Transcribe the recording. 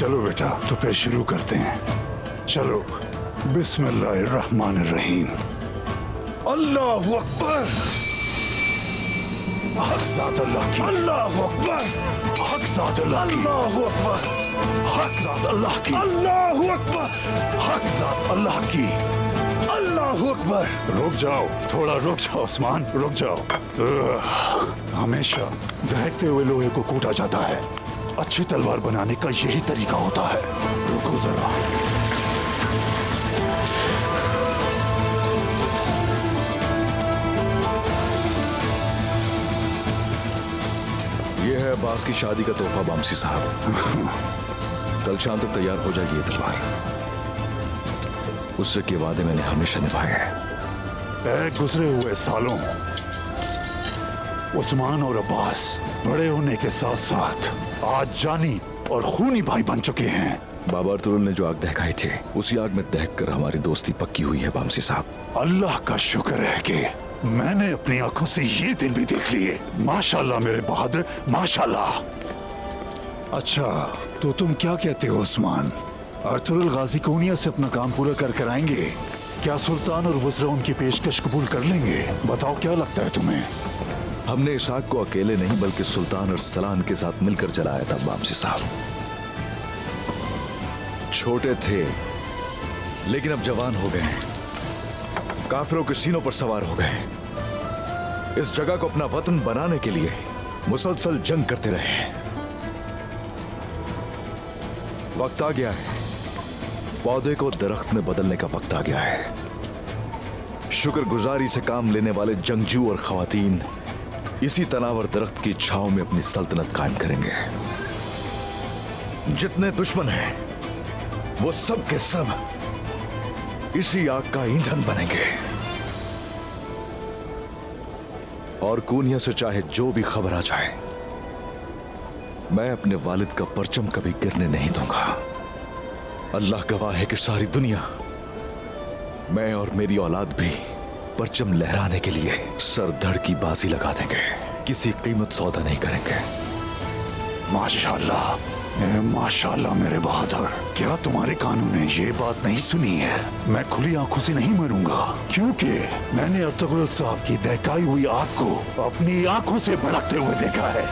चलो बेटा, तो फिर शुरू करते हैं। चलो, बिस्मिल्लाहिर्रहमानिर्रहीम। अल्लाहु अकबर। हक ज़ात अल्लाह की। अल्लाहु अकबर। हक ज़ात अल्लाह की। अल्लाहु अकबर। हक ज़ात अल्लाह की। अल्लाहु अकबर। हक ज़ात अल्लाह की। अल्लाहु अकबर। रुक जाओ, थोड़ा रुक जाओ उस्मान, रुक जाओ। हमेशा दहकते हुए लोहे को कूटा जाता है। अच्छी तलवार बनाने का यही तरीका होता है। रुको जरा। यह है अब्बास की शादी का तोहफा बामसी साहब। कल शाम तक तैयार हो जाएगी ये तलवार। उससे के वादे मैंने हमेशा निभाए हैं। गुजरे हुए सालों उस्मान और अब्बास बड़े होने के साथ साथ आज जानी और खूनी भाई बन चुके हैं। बाबा अर्तुगरुल ने जो आग दहकाई थी, उसी आग में दहक कर हमारी दोस्ती पक्की हुई है बामसी साहब। अल्लाह का शुक्र है कि मैंने अपनी आंखों से ये दिन भी देख लिए। माशाल्लाह मेरे बहादुर, माशाल्लाह। अच्छा, तो तुम क्या कहते हो उस्मान? अर्तुगरुल गाजी कोनिया से अपना काम पूरा कर आएंगे? क्या सुल्तान और वज़रा उनकी पेशकश कबूल कर लेंगे? बताओ, क्या लगता है तुम्हें? हमने इस आग को अकेले नहीं बल्कि सुल्तान और सलान के साथ मिलकर जलाया था बामसी साहब। छोटे थे लेकिन अब जवान हो गए, काफिरों के सीनों पर सवार हो गए। इस जगह को अपना वतन बनाने के लिए मुसलसल जंग करते रहे। वक्त आ गया है, पौधे को दरख्त में बदलने का वक्त आ गया है। शुक्रगुजारी से काम लेने वाले जंगजू और खवातीन इसी तनावर दरख्त की छांव में अपनी सल्तनत कायम करेंगे। जितने दुश्मन हैं वो सब के सब इसी आग का ईंधन बनेंगे। और कोनिया से चाहे जो भी खबर आ जाए, मैं अपने वालिद का परचम कभी गिरने नहीं दूंगा। अल्लाह गवाह है कि सारी दुनिया, मैं और मेरी औलाद भी परचम लहराने के लिए सर धड़ की बाजी लगा देंगे। किसी कीमत सौदा नहीं करेंगे। माशाल्लाह, माशाल्लाह मेरे बहादुर। क्या तुम्हारे कानों ने ये बात नहीं सुनी है? मैं खुली आंखों से नहीं मरूंगा, क्योंकि मैंने अर्तुगरुल साहब की दहकाई हुई आग को अपनी आंखों से भड़कते हुए देखा है।